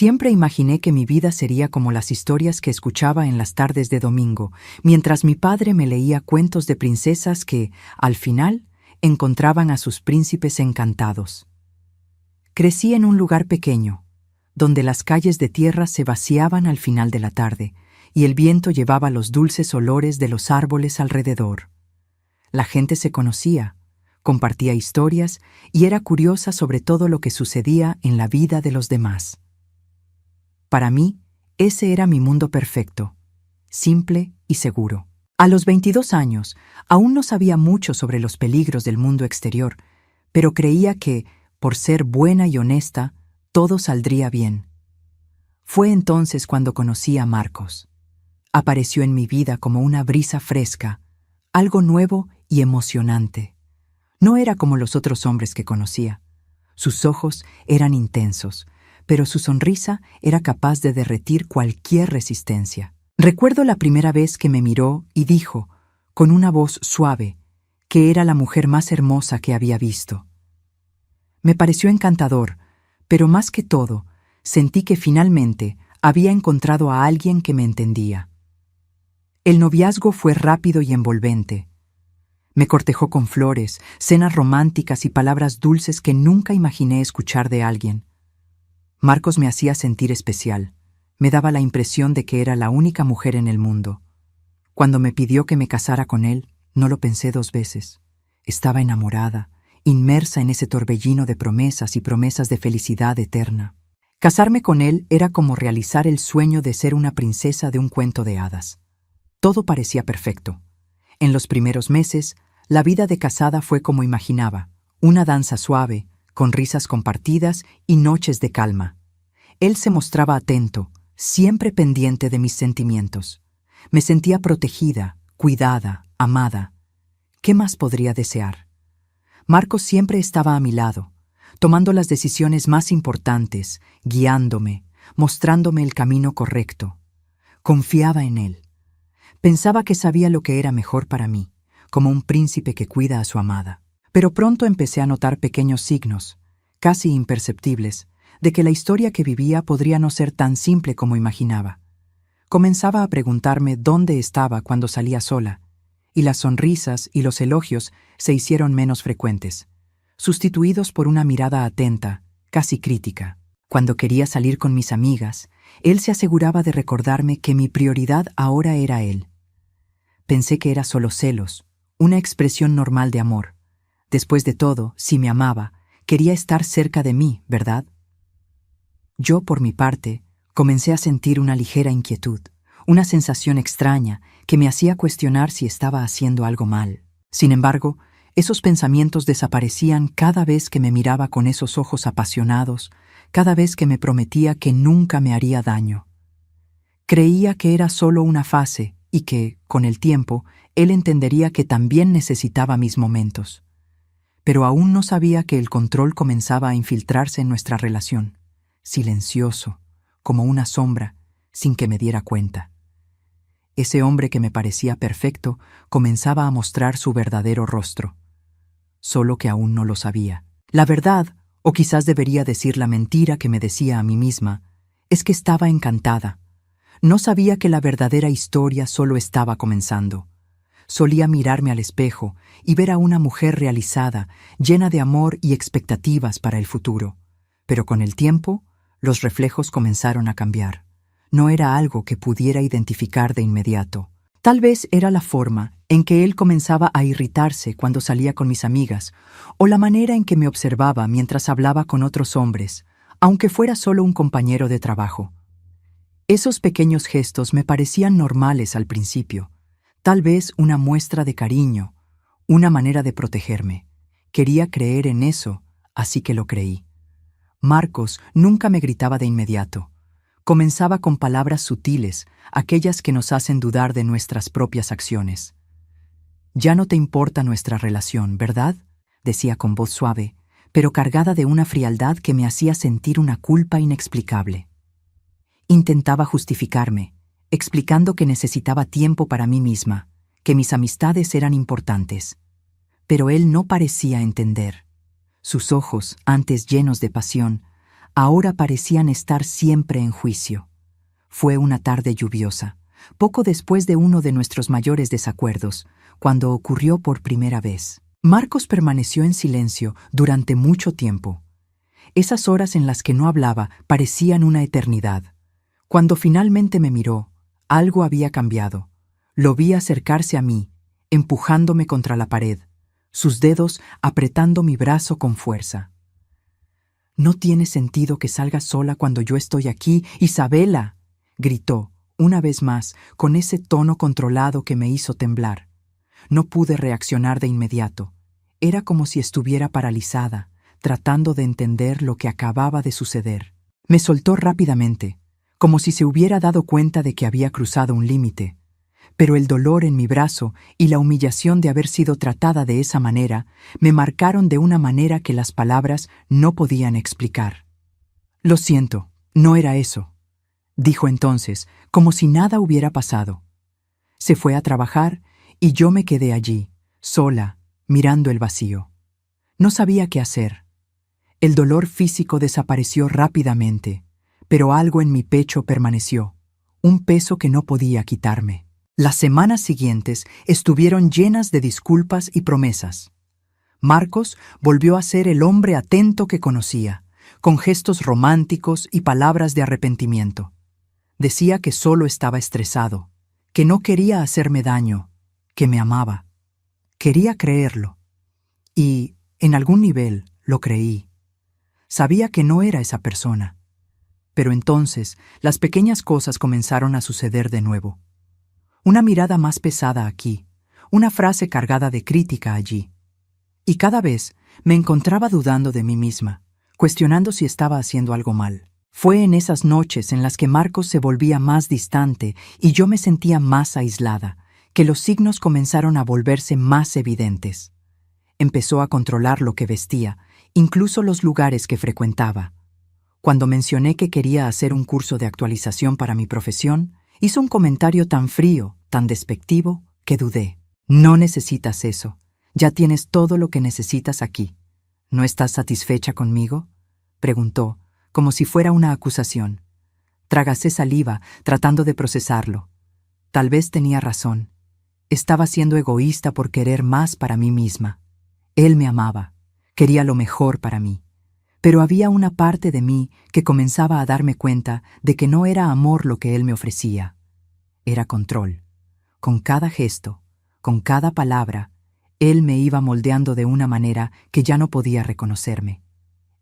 Siempre imaginé que mi vida sería como las historias que escuchaba en las tardes de domingo, mientras mi padre me leía cuentos de princesas que, al final, encontraban a sus príncipes encantados. Crecí en un lugar pequeño, donde las calles de tierra se vaciaban al final de la tarde, y el viento llevaba los dulces olores de los árboles alrededor. La gente se conocía, compartía historias y era curiosa sobre todo lo que sucedía en la vida de los demás. Para mí, ese era mi mundo perfecto, simple y seguro. A los 22 años, aún no sabía mucho sobre los peligros del mundo exterior, pero creía que, por ser buena y honesta, todo saldría bien. Fue entonces cuando conocí a Marcos. Apareció en mi vida como una brisa fresca, algo nuevo y emocionante. No era como los otros hombres que conocía. Sus ojos eran intensos, pero su sonrisa era capaz de derretir cualquier resistencia. Recuerdo la primera vez que me miró y dijo, con una voz suave, que era la mujer más hermosa que había visto. Me pareció encantador, pero más que todo, sentí que finalmente había encontrado a alguien que me entendía. El noviazgo fue rápido y envolvente. Me cortejó con flores, cenas románticas y palabras dulces que nunca imaginé escuchar de alguien. Marcos me hacía sentir especial. Me daba la impresión de que era la única mujer en el mundo. Cuando me pidió que me casara con él, no lo pensé 2 veces. Estaba enamorada, inmersa en ese torbellino de promesas y promesas de felicidad eterna. Casarme con él era como realizar el sueño de ser una princesa de un cuento de hadas. Todo parecía perfecto. En los primeros meses, la vida de casada fue como imaginaba, una danza suave, con risas compartidas y noches de calma. Él se mostraba atento, siempre pendiente de mis sentimientos. Me sentía protegida, cuidada, amada. ¿Qué más podría desear? Marcos siempre estaba a mi lado, tomando las decisiones más importantes, guiándome, mostrándome el camino correcto. Confiaba en él. Pensaba que sabía lo que era mejor para mí, como un príncipe que cuida a su amada. Pero pronto empecé a notar pequeños signos, casi imperceptibles, de que la historia que vivía podría no ser tan simple como imaginaba. Comenzaba a preguntarme dónde estaba cuando salía sola, y las sonrisas y los elogios se hicieron menos frecuentes, sustituidos por una mirada atenta, casi crítica. Cuando quería salir con mis amigas, él se aseguraba de recordarme que mi prioridad ahora era él. Pensé que era solo celos, una expresión normal de amor. Después de todo, si me amaba, quería estar cerca de mí, ¿verdad? Yo, por mi parte, comencé a sentir una ligera inquietud, una sensación extraña que me hacía cuestionar si estaba haciendo algo mal. Sin embargo, esos pensamientos desaparecían cada vez que me miraba con esos ojos apasionados, cada vez que me prometía que nunca me haría daño. Creía que era solo una fase y que, con el tiempo, él entendería que también necesitaba mis momentos. Pero aún no sabía que el control comenzaba a infiltrarse en nuestra relación, silencioso, como una sombra, sin que me diera cuenta. Ese hombre que me parecía perfecto comenzaba a mostrar su verdadero rostro, solo que aún no lo sabía. La verdad, o quizás debería decir la mentira que me decía a mí misma, es que estaba encantada. No sabía que la verdadera historia solo estaba comenzando. Solía mirarme al espejo y ver a una mujer realizada, llena de amor y expectativas para el futuro. Pero con el tiempo, los reflejos comenzaron a cambiar. No era algo que pudiera identificar de inmediato. Tal vez era la forma en que él comenzaba a irritarse cuando salía con mis amigas, o la manera en que me observaba mientras hablaba con otros hombres, aunque fuera solo un compañero de trabajo. Esos pequeños gestos me parecían normales al principio. Tal vez una muestra de cariño, una manera de protegerme. Quería creer en eso, así que lo creí. Marcos nunca me gritaba de inmediato. Comenzaba con palabras sutiles, aquellas que nos hacen dudar de nuestras propias acciones. «Ya no te importa nuestra relación, ¿verdad?», decía con voz suave, pero cargada de una frialdad que me hacía sentir una culpa inexplicable. Intentaba justificarme, explicando que necesitaba tiempo para mí misma, que mis amistades eran importantes. Pero él no parecía entender. Sus ojos, antes llenos de pasión, ahora parecían estar siempre en juicio. Fue una tarde lluviosa, poco después de uno de nuestros mayores desacuerdos, cuando ocurrió por primera vez. Marcos permaneció en silencio durante mucho tiempo. Esas horas en las que no hablaba parecían una eternidad. Cuando finalmente me miró, algo había cambiado. Lo vi acercarse a mí, empujándome contra la pared, sus dedos apretando mi brazo con fuerza. «No tiene sentido que salgas sola cuando yo estoy aquí, Isabela», gritó, una vez más, con ese tono controlado que me hizo temblar. No pude reaccionar de inmediato. Era como si estuviera paralizada, tratando de entender lo que acababa de suceder. Me soltó rápidamente, como si se hubiera dado cuenta de que había cruzado un límite. Pero el dolor en mi brazo y la humillación de haber sido tratada de esa manera me marcaron de una manera que las palabras no podían explicar. «Lo siento, no era eso», dijo entonces, como si nada hubiera pasado. Se fue a trabajar y yo me quedé allí, sola, mirando el vacío. No sabía qué hacer. El dolor físico desapareció rápidamente, pero algo en mi pecho permaneció, un peso que no podía quitarme. Las semanas siguientes estuvieron llenas de disculpas y promesas. Marcos volvió a ser el hombre atento que conocía, con gestos románticos y palabras de arrepentimiento. Decía que solo estaba estresado, que no quería hacerme daño, que me amaba. Quería creerlo. Y, en algún nivel, lo creí. Sabía que no era esa persona. Pero entonces, las pequeñas cosas comenzaron a suceder de nuevo. Una mirada más pesada aquí, una frase cargada de crítica allí. Y cada vez me encontraba dudando de mí misma, cuestionando si estaba haciendo algo mal. Fue en esas noches en las que Marcos se volvía más distante y yo me sentía más aislada, que los signos comenzaron a volverse más evidentes. Empezó a controlar lo que vestía, incluso los lugares que frecuentaba. Cuando mencioné que quería hacer un curso de actualización para mi profesión, hizo un comentario tan frío, tan despectivo, que dudé. «No necesitas eso. Ya tienes todo lo que necesitas aquí. ¿No estás satisfecha conmigo?», preguntó, como si fuera una acusación. Tragacé saliva, tratando de procesarlo. Tal vez tenía razón. Estaba siendo egoísta por querer más para mí misma. Él me amaba, quería lo mejor para mí. Pero había una parte de mí que comenzaba a darme cuenta de que no era amor lo que él me ofrecía. Era control. Con cada gesto, con cada palabra, él me iba moldeando de una manera que ya no podía reconocerme.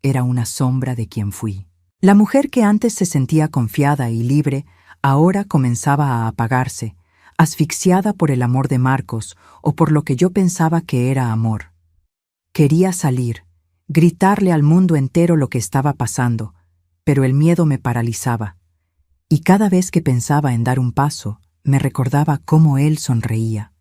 Era una sombra de quien fui. La mujer que antes se sentía confiada y libre, ahora comenzaba a apagarse, asfixiada por el amor de Marcos o por lo que yo pensaba que era amor. Quería salir, gritarle al mundo entero lo que estaba pasando, pero el miedo me paralizaba. Y cada vez que pensaba en dar un paso, me recordaba cómo él sonreía,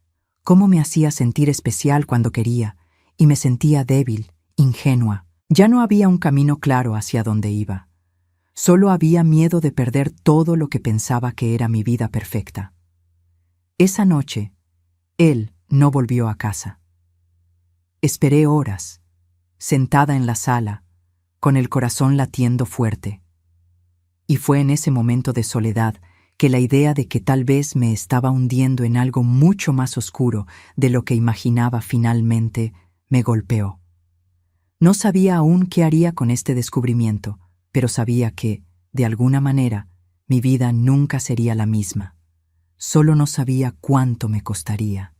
cómo me hacía sentir especial cuando quería, y me sentía débil, ingenua. Ya no había un camino claro hacia dónde iba. Solo había miedo de perder todo lo que pensaba que era mi vida perfecta. Esa noche, él no volvió a casa. Esperé horas, sentada en la sala, con el corazón latiendo fuerte. Y fue en ese momento de soledad que la idea de que tal vez me estaba hundiendo en algo mucho más oscuro de lo que imaginaba finalmente me golpeó. No sabía aún qué haría con este descubrimiento, pero sabía que, de alguna manera, mi vida nunca sería la misma. Solo no sabía cuánto me costaría.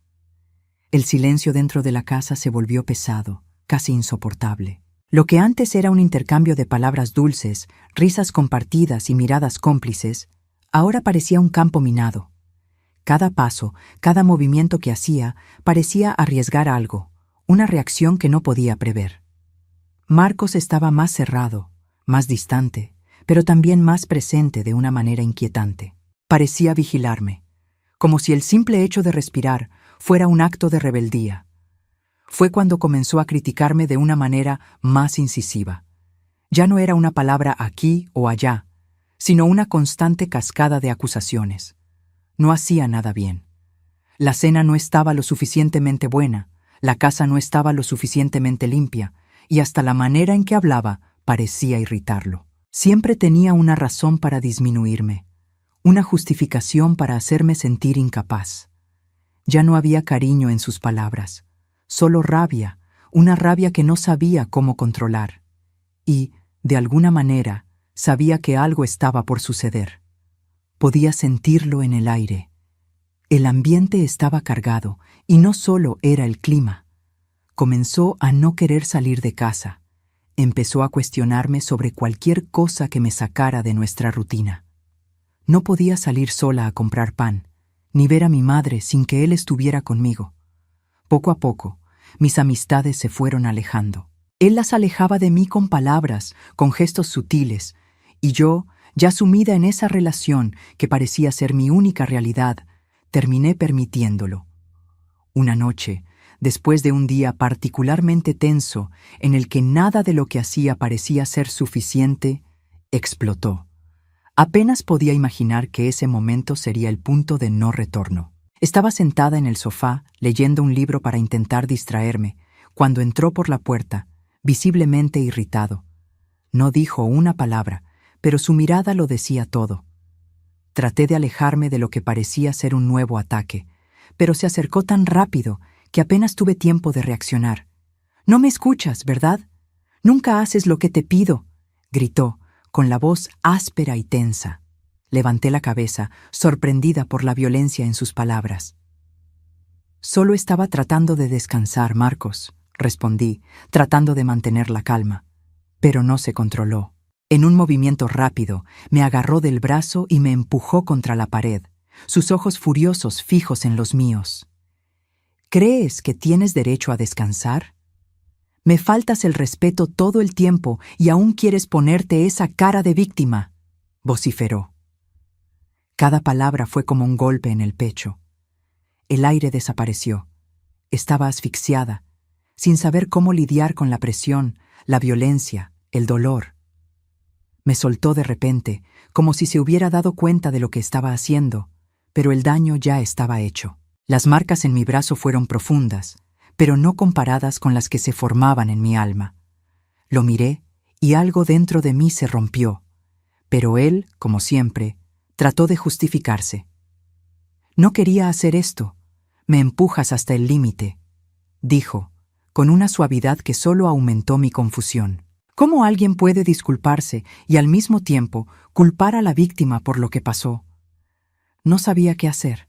El silencio dentro de la casa se volvió pesado, casi insoportable. Lo que antes era un intercambio de palabras dulces, risas compartidas y miradas cómplices, ahora parecía un campo minado. Cada paso, cada movimiento que hacía, parecía arriesgar algo, una reacción que no podía prever. Marcos estaba más cerrado, más distante, pero también más presente de una manera inquietante. Parecía vigilarme, como si el simple hecho de respirar fuera un acto de rebeldía. Fue cuando comenzó a criticarme de una manera más incisiva. Ya no era una palabra aquí o allá, sino una constante cascada de acusaciones. No hacía nada bien. La cena no estaba lo suficientemente buena, la casa no estaba lo suficientemente limpia, y hasta la manera en que hablaba parecía irritarlo. Siempre tenía una razón para disminuirme, una justificación para hacerme sentir incapaz. Ya no había cariño en sus palabras, solo rabia, una rabia que no sabía cómo controlar. Y, de alguna manera, sabía que algo estaba por suceder. Podía sentirlo en el aire. El ambiente estaba cargado, y no solo era el clima. Comenzó a no querer salir de casa. Empezó a cuestionarme sobre cualquier cosa que me sacara de nuestra rutina. No podía salir sola a comprar pan, ni ver a mi madre sin que él estuviera conmigo. Poco a poco, mis amistades se fueron alejando. Él las alejaba de mí con palabras, con gestos sutiles, y yo, ya sumida en esa relación que parecía ser mi única realidad, terminé permitiéndolo. Una noche, después de un día particularmente tenso en el que nada de lo que hacía parecía ser suficiente, explotó. Apenas podía imaginar que ese momento sería el punto de no retorno. Estaba sentada en el sofá, leyendo un libro para intentar distraerme, cuando entró por la puerta, visiblemente irritado. No dijo una palabra, pero su mirada lo decía todo. Traté de alejarme de lo que parecía ser un nuevo ataque, pero se acercó tan rápido que apenas tuve tiempo de reaccionar. «No me escuchas, ¿verdad? Nunca haces lo que te pido», gritó, con la voz áspera y tensa. Levanté la cabeza, sorprendida por la violencia en sus palabras. «Solo estaba tratando de descansar, Marcos», respondí, tratando de mantener la calma. Pero no se controló. En un movimiento rápido, me agarró del brazo y me empujó contra la pared, sus ojos furiosos fijos en los míos. «¿Crees que tienes derecho a descansar? Me faltas el respeto todo el tiempo y aún quieres ponerte esa cara de víctima», vociferó. Cada palabra fue como un golpe en el pecho. El aire desapareció. Estaba asfixiada, sin saber cómo lidiar con la presión, la violencia, el dolor. Me soltó de repente, como si se hubiera dado cuenta de lo que estaba haciendo, pero el daño ya estaba hecho. Las marcas en mi brazo fueron profundas, pero no comparadas con las que se formaban en mi alma. Lo miré y algo dentro de mí se rompió, pero él, como siempre, trató de justificarse. «No quería hacer esto. Me empujas hasta el límite», dijo, con una suavidad que solo aumentó mi confusión. ¿Cómo alguien puede disculparse y al mismo tiempo culpar a la víctima por lo que pasó? No sabía qué hacer.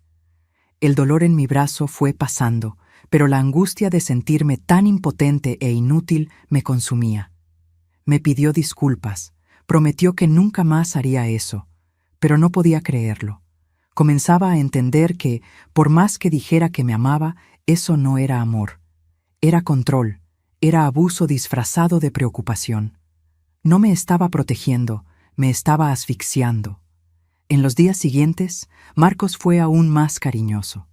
El dolor en mi brazo fue pasando, pero la angustia de sentirme tan impotente e inútil me consumía. Me pidió disculpas, prometió que nunca más haría eso, pero no podía creerlo. Comenzaba a entender que, por más que dijera que me amaba, eso no era amor. Era control, era abuso disfrazado de preocupación. No me estaba protegiendo, me estaba asfixiando. En los días siguientes, Marcos fue aún más cariñoso.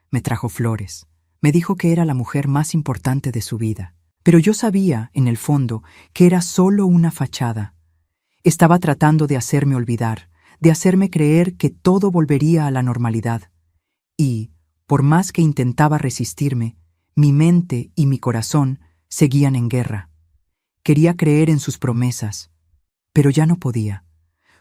Me trajo flores, me dijo que era la mujer más importante de su vida. Pero yo sabía, en el fondo, que era solo una fachada. Estaba tratando de hacerme olvidar, de hacerme creer que todo volvería a la normalidad. Y, por más que intentaba resistirme, mi mente y mi corazón seguían en guerra. Quería creer en sus promesas, pero ya no podía.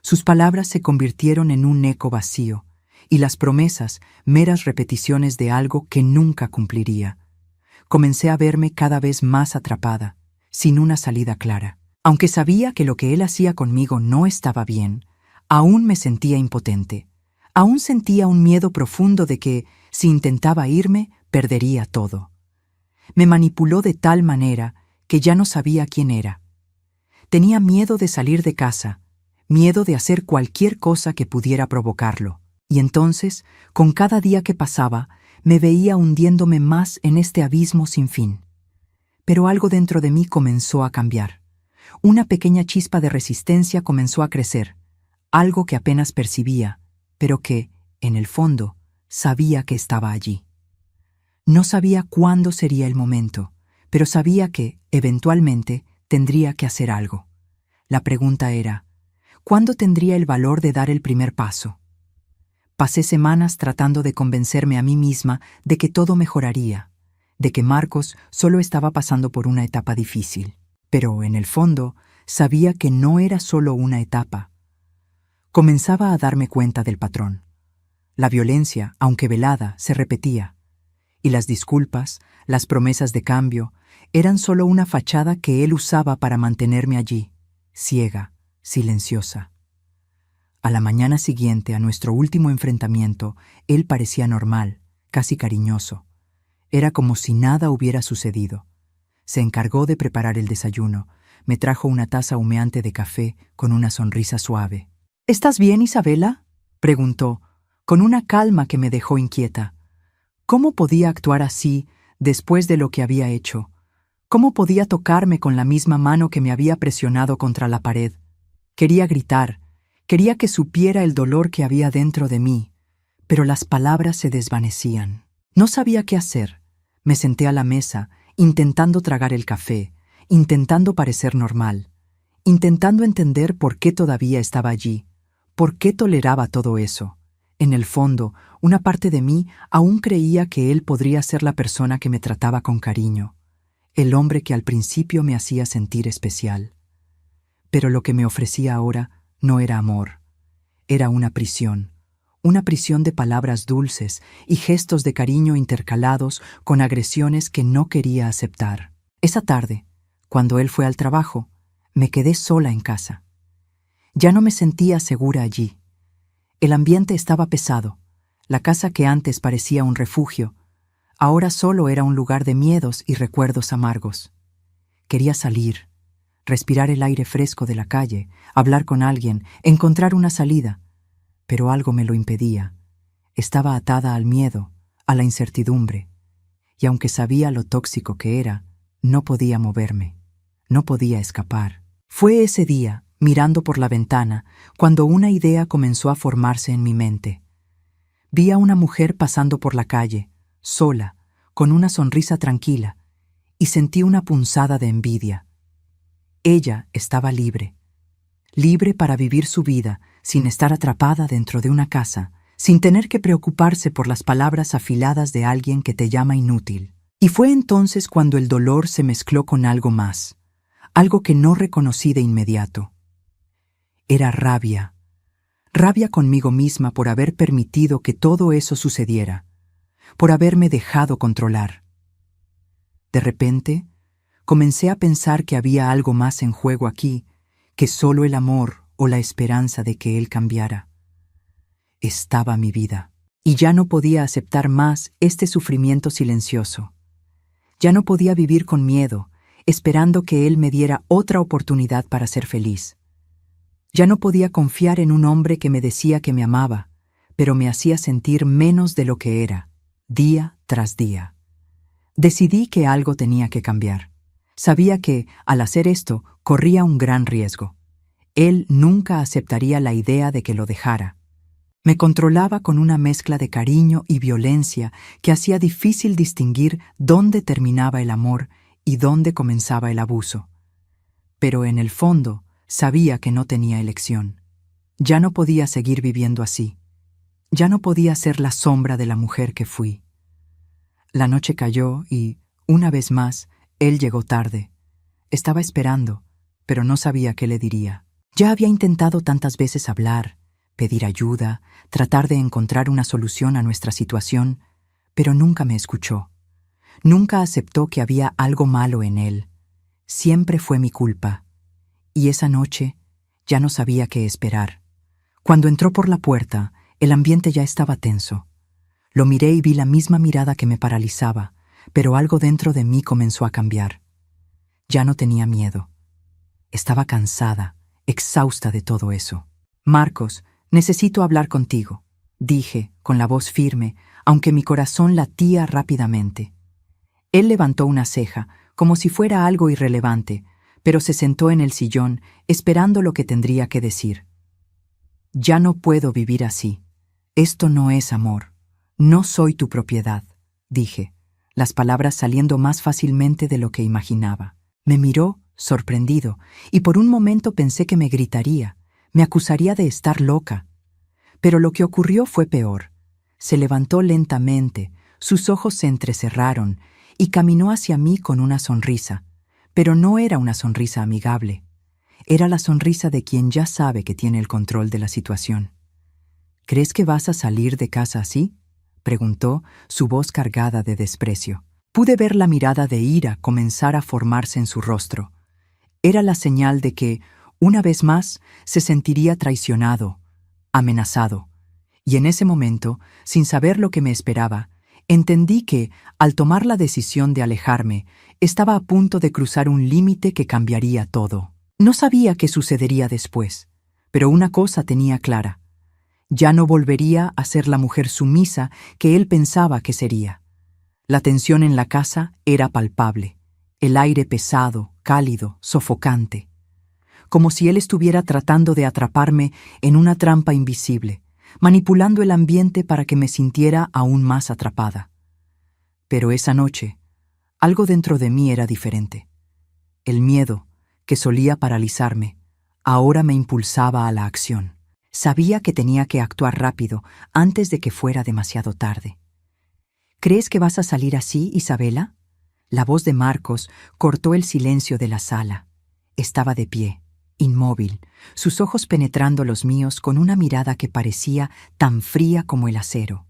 Sus palabras se convirtieron en un eco vacío, y las promesas meras repeticiones de algo que nunca cumpliría. Comencé a verme cada vez más atrapada, sin una salida clara. Aunque sabía que lo que él hacía conmigo no estaba bien, aún me sentía impotente. Aún sentía un miedo profundo de que, si intentaba irme, perdería todo. Me manipuló de tal manera que ya no sabía quién era. Tenía miedo de salir de casa, miedo de hacer cualquier cosa que pudiera provocarlo. Y entonces, con cada día que pasaba, me veía hundiéndome más en este abismo sin fin. Pero algo dentro de mí comenzó a cambiar. Una pequeña chispa de resistencia comenzó a crecer, algo que apenas percibía, pero que, en el fondo, sabía que estaba allí. No sabía cuándo sería el momento, pero sabía que, eventualmente, tendría que hacer algo. La pregunta era, ¿cuándo tendría el valor de dar el primer paso? Pasé semanas tratando de convencerme a mí misma de que todo mejoraría, de que Marcos solo estaba pasando por una etapa difícil. Pero, en el fondo, sabía que no era solo una etapa. Comenzaba a darme cuenta del patrón. La violencia, aunque velada, se repetía, y las disculpas, las promesas de cambio, eran solo una fachada que él usaba para mantenerme allí, ciega, silenciosa. A la mañana siguiente, a nuestro último enfrentamiento, él parecía normal, casi cariñoso. Era como si nada hubiera sucedido. Se encargó de preparar el desayuno. Me trajo una taza humeante de café con una sonrisa suave. «¿Estás bien, Isabela?», preguntó, con una calma que me dejó inquieta. ¿Cómo podía actuar así después de lo que había hecho? ¿Cómo podía tocarme con la misma mano que me había presionado contra la pared? Quería gritar, quería que supiera el dolor que había dentro de mí, pero las palabras se desvanecían. No sabía qué hacer. Me senté a la mesa, intentando tragar el café, intentando parecer normal, intentando entender por qué todavía estaba allí, por qué toleraba todo eso. En el fondo, una parte de mí aún creía que él podría ser la persona que me trataba con cariño, el hombre que al principio me hacía sentir especial. Pero lo que me ofrecía ahora no era amor, era una prisión de palabras dulces y gestos de cariño intercalados con agresiones que no quería aceptar. Esa tarde, cuando él fue al trabajo, me quedé sola en casa. Ya no me sentía segura allí. El ambiente estaba pesado. La casa que antes parecía un refugio, ahora solo era un lugar de miedos y recuerdos amargos. Quería salir, respirar el aire fresco de la calle, hablar con alguien, encontrar una salida. Pero algo me lo impedía. Estaba atada al miedo, a la incertidumbre. Y aunque sabía lo tóxico que era, no podía moverme, no podía escapar. Fue ese día, mirando por la ventana, cuando una idea comenzó a formarse en mi mente. Vi a una mujer pasando por la calle, sola, con una sonrisa tranquila, y sentí una punzada de envidia. Ella estaba libre para vivir su vida sin estar atrapada dentro de una casa, sin tener que preocuparse por las palabras afiladas de alguien que te llama inútil. Y fue entonces cuando el dolor se mezcló con algo más, algo que no reconocí de inmediato. Era rabia conmigo misma por haber permitido que todo eso sucediera, por haberme dejado controlar. De repente, comencé a pensar que había algo más en juego aquí que solo el amor o la esperanza de que él cambiara. Estaba mi vida, y ya no podía aceptar más este sufrimiento silencioso. Ya no podía vivir con miedo, esperando que él me diera otra oportunidad para ser feliz. Ya no podía confiar en un hombre que me decía que me amaba, pero me hacía sentir menos de lo que era, día tras día. Decidí que algo tenía que cambiar. Sabía que, al hacer esto, corría un gran riesgo. Él nunca aceptaría la idea de que lo dejara. Me controlaba con una mezcla de cariño y violencia que hacía difícil distinguir dónde terminaba el amor y dónde comenzaba el abuso. Pero en el fondo, sabía que no tenía elección. Ya no podía seguir viviendo así. Ya no podía ser la sombra de la mujer que fui. La noche cayó y, una vez más, él llegó tarde. Estaba esperando, pero no sabía qué le diría. Ya había intentado tantas veces hablar, pedir ayuda, tratar de encontrar una solución a nuestra situación, pero nunca me escuchó. Nunca aceptó que había algo malo en él. Siempre fue mi culpa. Y esa noche ya no sabía qué esperar. Cuando entró por la puerta, el ambiente ya estaba tenso. Lo miré y vi la misma mirada que me paralizaba, pero algo dentro de mí comenzó a cambiar. Ya no tenía miedo. Estaba cansada, exhausta de todo eso. «Marcos, necesito hablar contigo», dije, con la voz firme, aunque mi corazón latía rápidamente. Él levantó una ceja, como si fuera algo irrelevante, pero se sentó en el sillón, esperando lo que tendría que decir. «Ya no puedo vivir así. Esto no es amor. No soy tu propiedad», dije, las palabras saliendo más fácilmente de lo que imaginaba. Me miró, sorprendido, y por un momento pensé que me gritaría, me acusaría de estar loca. Pero lo que ocurrió fue peor. Se levantó lentamente, sus ojos se entrecerraron, y caminó hacia mí con una sonrisa, pero no era una sonrisa amigable. Era la sonrisa de quien ya sabe que tiene el control de la situación. ¿Crees que vas a salir de casa así?, preguntó, su voz cargada de desprecio. Pude ver la mirada de ira comenzar a formarse en su rostro. Era la señal de que, una vez más, se sentiría traicionado, amenazado. Y en ese momento, sin saber lo que me esperaba, entendí que, al tomar la decisión de alejarme, estaba a punto de cruzar un límite que cambiaría todo. No sabía qué sucedería después, pero una cosa tenía clara. Ya no volvería a ser la mujer sumisa que él pensaba que sería. La tensión en la casa era palpable, el aire pesado, cálido, sofocante, como si él estuviera tratando de atraparme en una trampa invisible, manipulando el ambiente para que me sintiera aún más atrapada. Pero esa noche, algo dentro de mí era diferente. El miedo, que solía paralizarme, ahora me impulsaba a la acción. Sabía que tenía que actuar rápido antes de que fuera demasiado tarde. ¿Crees que vas a salir así, Isabela? La voz de Marcos cortó el silencio de la sala. Estaba de pie, inmóvil, sus ojos penetrando los míos con una mirada que parecía tan fría como el acero.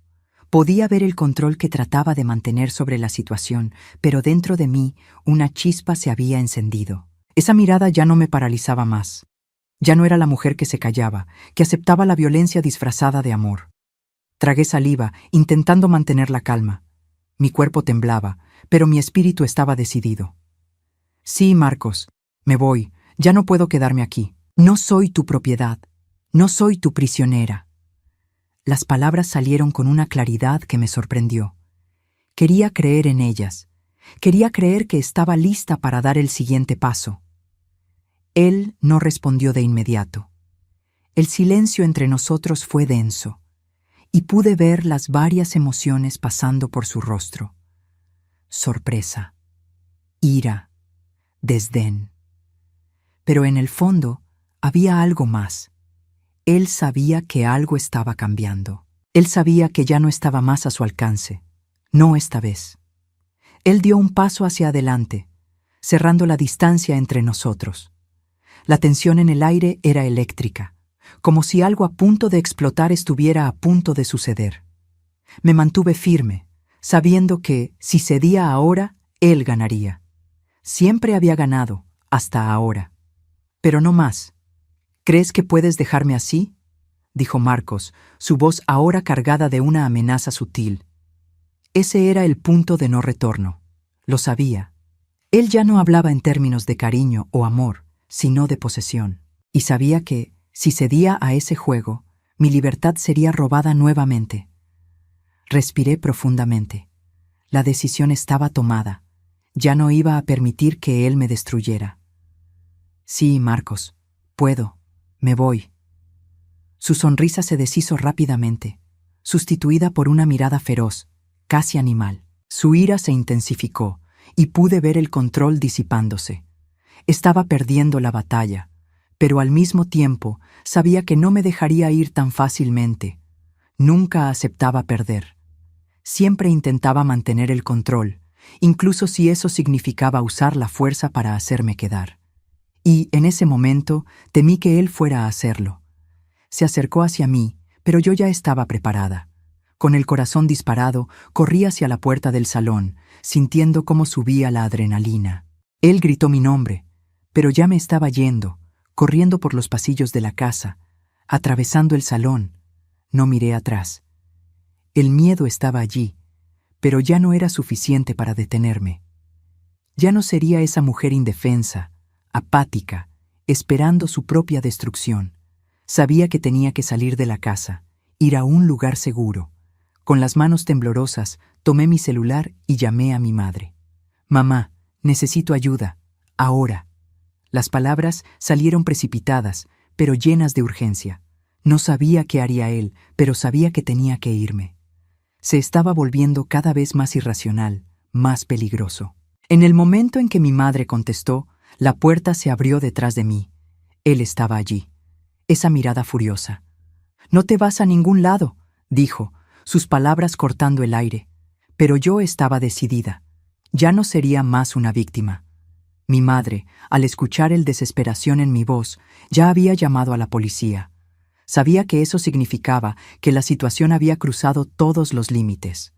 Podía ver el control que trataba de mantener sobre la situación, pero dentro de mí una chispa se había encendido. Esa mirada ya no me paralizaba más. Ya no era la mujer que se callaba, que aceptaba la violencia disfrazada de amor. Tragué saliva, intentando mantener la calma. Mi cuerpo temblaba, pero mi espíritu estaba decidido. Sí, Marcos, me voy. Ya no puedo quedarme aquí. No soy tu propiedad. No soy tu prisionera. Las palabras salieron con una claridad que me sorprendió. Quería creer en ellas. Quería creer que estaba lista para dar el siguiente paso. Él no respondió de inmediato. El silencio entre nosotros fue denso, y pude ver las varias emociones pasando por su rostro. Sorpresa, ira, desdén. Pero en el fondo había algo más. Él sabía que algo estaba cambiando. Él sabía que ya no estaba más a su alcance. No esta vez. Él dio un paso hacia adelante, cerrando la distancia entre nosotros. La tensión en el aire era eléctrica, como si algo a punto de explotar estuviera a punto de suceder. Me mantuve firme, sabiendo que, si cedía ahora, él ganaría. Siempre había ganado, hasta ahora. Pero no más. ¿Crees que puedes dejarme así?, dijo Marcos, su voz ahora cargada de una amenaza sutil. Ese era el punto de no retorno. Lo sabía. Él ya no hablaba en términos de cariño o amor, sino de posesión. Y sabía que, si cedía a ese juego, mi libertad sería robada nuevamente. Respiré profundamente. La decisión estaba tomada. Ya no iba a permitir que él me destruyera. Sí, Marcos, puedo. Me voy. Su sonrisa se deshizo rápidamente, sustituida por una mirada feroz, casi animal. Su ira se intensificó, y pude ver el control disipándose. Estaba perdiendo la batalla, pero al mismo tiempo sabía que no me dejaría ir tan fácilmente. Nunca aceptaba perder. Siempre intentaba mantener el control, incluso si eso significaba usar la fuerza para hacerme quedar. Y, en ese momento, temí que él fuera a hacerlo. Se acercó hacia mí, pero yo ya estaba preparada. Con el corazón disparado, corrí hacia la puerta del salón, sintiendo cómo subía la adrenalina. Él gritó mi nombre, pero ya me estaba yendo, corriendo por los pasillos de la casa, atravesando el salón. No miré atrás. El miedo estaba allí, pero ya no era suficiente para detenerme. Ya no sería esa mujer indefensa, apática, esperando su propia destrucción. Sabía que tenía que salir de la casa, ir a un lugar seguro. Con las manos temblorosas, tomé mi celular y llamé a mi madre. «Mamá, necesito ayuda. Ahora». Las palabras salieron precipitadas, pero llenas de urgencia. No sabía qué haría él, pero sabía que tenía que irme. Se estaba volviendo cada vez más irracional, más peligroso. En el momento en que mi madre contestó, la puerta se abrió detrás de mí. Él estaba allí. Esa mirada furiosa. «No te vas a ningún lado», dijo, sus palabras cortando el aire. Pero yo estaba decidida. Ya no sería más una víctima. Mi madre, al escuchar el desesperación en mi voz, ya había llamado a la policía. Sabía que eso significaba que la situación había cruzado todos los límites.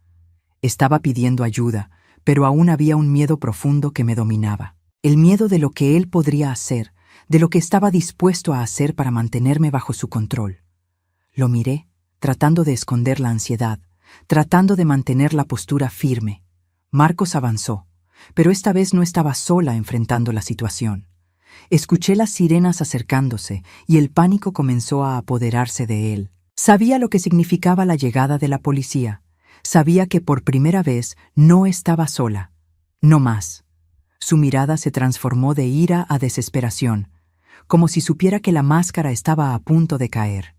Estaba pidiendo ayuda, pero aún había un miedo profundo que me dominaba. El miedo de lo que él podría hacer, de lo que estaba dispuesto a hacer para mantenerme bajo su control. Lo miré, tratando de esconder la ansiedad, tratando de mantener la postura firme. Marcos avanzó, pero esta vez no estaba sola enfrentando la situación. Escuché las sirenas acercándose y el pánico comenzó a apoderarse de él. Sabía lo que significaba la llegada de la policía. Sabía que por primera vez no estaba sola. No más. Su mirada se transformó de ira a desesperación, como si supiera que la máscara estaba a punto de caer.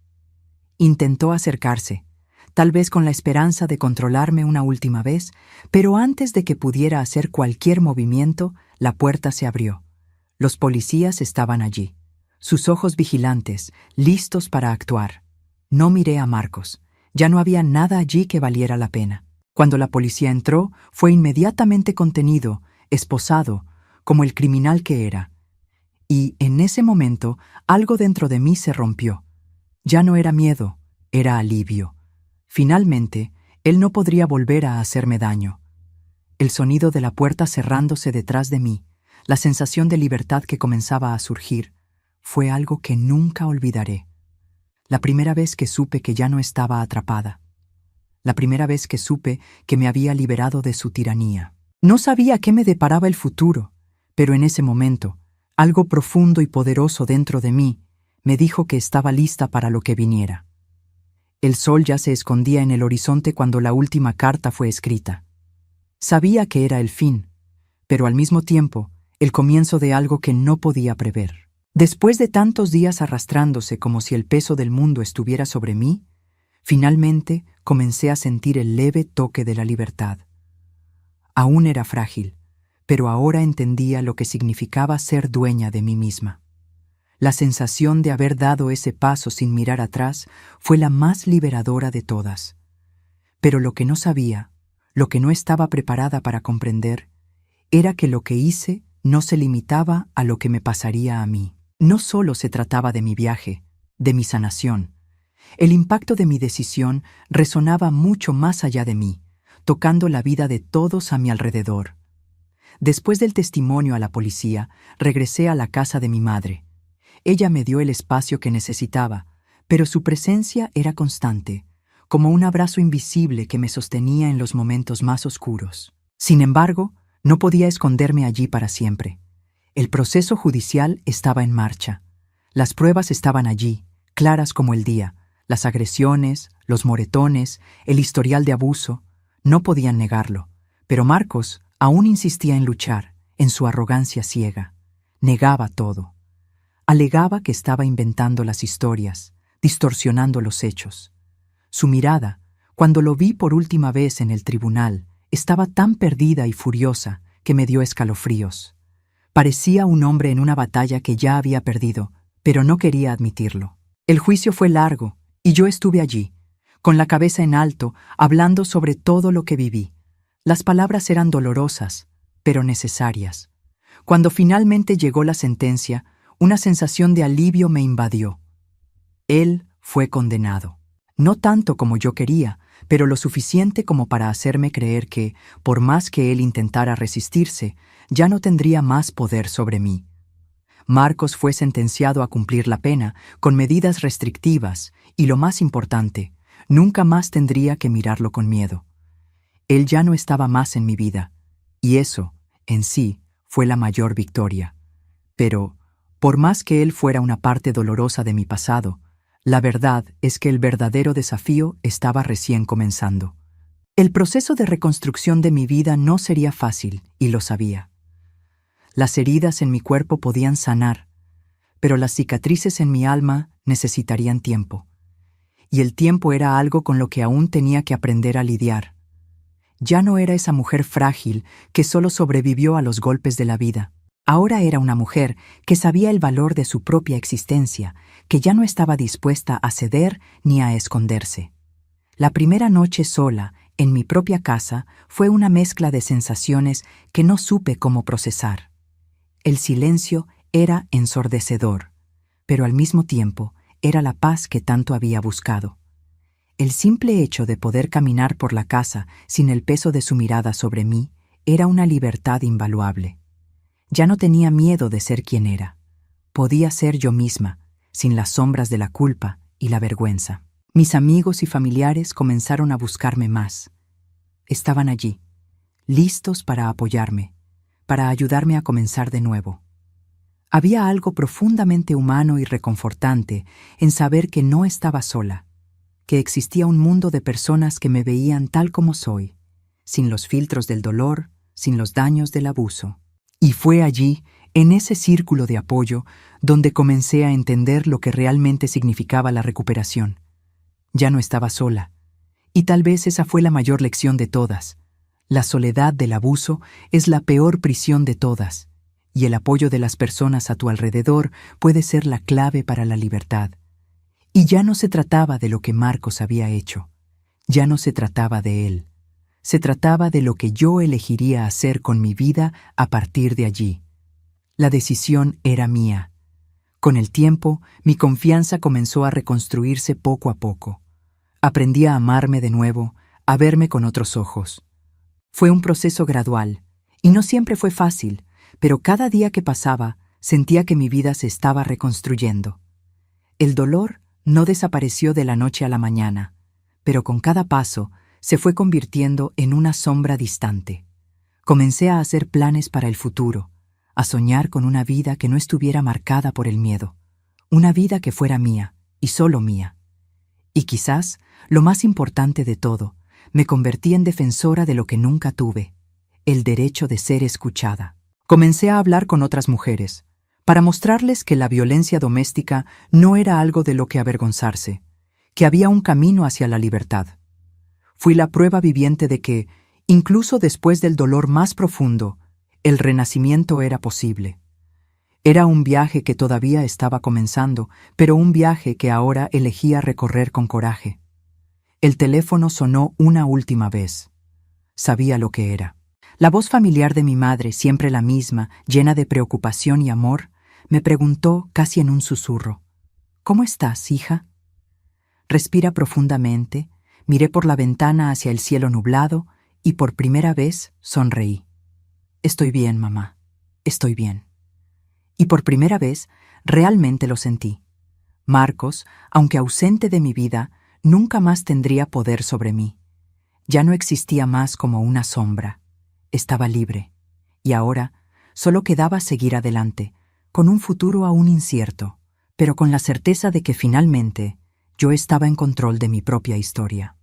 Intentó acercarse, tal vez con la esperanza de controlarme una última vez, pero antes de que pudiera hacer cualquier movimiento, la puerta se abrió. Los policías estaban allí, sus ojos vigilantes, listos para actuar. No miré a Marcos. Ya no había nada allí que valiera la pena. Cuando la policía entró, fue inmediatamente contenido, esposado, como el criminal que era. Y, en ese momento, algo dentro de mí se rompió. Ya no era miedo, era alivio. Finalmente, él no podría volver a hacerme daño. El sonido de la puerta cerrándose detrás de mí, la sensación de libertad que comenzaba a surgir, fue algo que nunca olvidaré. La primera vez que supe que ya no estaba atrapada. La primera vez que supe que me había liberado de su tiranía. No sabía qué me deparaba el futuro, pero en ese momento, algo profundo y poderoso dentro de mí me dijo que estaba lista para lo que viniera. El sol ya se escondía en el horizonte cuando la última carta fue escrita. Sabía que era el fin, pero al mismo tiempo, el comienzo de algo que no podía prever. Después de tantos días arrastrándose como si el peso del mundo estuviera sobre mí, finalmente comencé a sentir el leve toque de la libertad. Aún era frágil, pero ahora entendía lo que significaba ser dueña de mí misma. La sensación de haber dado ese paso sin mirar atrás fue la más liberadora de todas. Pero lo que no sabía, lo que no estaba preparada para comprender, era que lo que hice no se limitaba a lo que me pasaría a mí. No solo se trataba de mi viaje, de mi sanación. El impacto de mi decisión resonaba mucho más allá de mí, tocando la vida de todos a mi alrededor. Después del testimonio a la policía, regresé a la casa de mi madre. Ella me dio el espacio que necesitaba, pero su presencia era constante, como un abrazo invisible que me sostenía en los momentos más oscuros. Sin embargo, no podía esconderme allí para siempre. El proceso judicial estaba en marcha. Las pruebas estaban allí, claras como el día. Las agresiones, los moretones, el historial de abuso, no podían negarlo. Pero Marcos aún insistía en luchar, en su arrogancia ciega. Negaba todo. Alegaba que estaba inventando las historias, distorsionando los hechos. Su mirada, cuando lo vi por última vez en el tribunal, estaba tan perdida y furiosa que me dio escalofríos. Parecía un hombre en una batalla que ya había perdido, pero no quería admitirlo. El juicio fue largo, y yo estuve allí, con la cabeza en alto, hablando sobre todo lo que viví. Las palabras eran dolorosas, pero necesarias. Cuando finalmente llegó la sentencia, una sensación de alivio me invadió. Él fue condenado. No tanto como yo quería, pero lo suficiente como para hacerme creer que, por más que él intentara resistirse, ya no tendría más poder sobre mí. Marcos fue sentenciado a cumplir la pena con medidas restrictivas y, lo más importante, nunca más tendría que mirarlo con miedo. Él ya no estaba más en mi vida, y eso, en sí, fue la mayor victoria. Pero, por más que él fuera una parte dolorosa de mi pasado, la verdad es que el verdadero desafío estaba recién comenzando. El proceso de reconstrucción de mi vida no sería fácil, y lo sabía. Las heridas en mi cuerpo podían sanar, pero las cicatrices en mi alma necesitarían tiempo. Y el tiempo era algo con lo que aún tenía que aprender a lidiar. Ya no era esa mujer frágil que solo sobrevivió a los golpes de la vida. Ahora era una mujer que sabía el valor de su propia existencia, que ya no estaba dispuesta a ceder ni a esconderse. La primera noche sola, en mi propia casa, fue una mezcla de sensaciones que no supe cómo procesar. El silencio era ensordecedor, pero al mismo tiempo era la paz que tanto había buscado. El simple hecho de poder caminar por la casa sin el peso de su mirada sobre mí era una libertad invaluable. Ya no tenía miedo de ser quien era. Podía ser yo misma, sin las sombras de la culpa y la vergüenza. Mis amigos y familiares comenzaron a buscarme más. Estaban allí, listos para apoyarme, para ayudarme a comenzar de nuevo. Había algo profundamente humano y reconfortante en saber que no estaba sola, que existía un mundo de personas que me veían tal como soy, sin los filtros del dolor, sin los daños del abuso. Y fue allí, en ese círculo de apoyo, donde comencé a entender lo que realmente significaba la recuperación. Ya no estaba sola, y tal vez esa fue la mayor lección de todas. La soledad del abuso es la peor prisión de todas, y el apoyo de las personas a tu alrededor puede ser la clave para la libertad. Y ya no se trataba de lo que Marcos había hecho, ya no se trataba de él. Se trataba de lo que yo elegiría hacer con mi vida a partir de allí. La decisión era mía. Con el tiempo, mi confianza comenzó a reconstruirse poco a poco. Aprendí a amarme de nuevo, a verme con otros ojos. Fue un proceso gradual, y no siempre fue fácil, pero cada día que pasaba, sentía que mi vida se estaba reconstruyendo. El dolor no desapareció de la noche a la mañana, pero con cada paso se fue convirtiendo en una sombra distante. Comencé a hacer planes para el futuro, a soñar con una vida que no estuviera marcada por el miedo, una vida que fuera mía, y solo mía. Y quizás, lo más importante de todo, me convertí en defensora de lo que nunca tuve, el derecho de ser escuchada. Comencé a hablar con otras mujeres, para mostrarles que la violencia doméstica no era algo de lo que avergonzarse, que había un camino hacia la libertad. Fui la prueba viviente de que, incluso después del dolor más profundo, el renacimiento era posible. Era un viaje que todavía estaba comenzando, pero un viaje que ahora elegía recorrer con coraje. El teléfono sonó una última vez. Sabía lo que era. La voz familiar de mi madre, siempre la misma, llena de preocupación y amor, me preguntó casi en un susurro: «¿Cómo estás, hija?» Respira profundamente, miré por la ventana hacia el cielo nublado y por primera vez sonreí. «Estoy bien, mamá. Estoy bien». Y por primera vez realmente lo sentí. Marcos, aunque ausente de mi vida, nunca más tendría poder sobre mí. Ya no existía más como una sombra. Estaba libre. Y ahora solo quedaba seguir adelante, con un futuro aún incierto, pero con la certeza de que finalmente yo estaba en control de mi propia historia.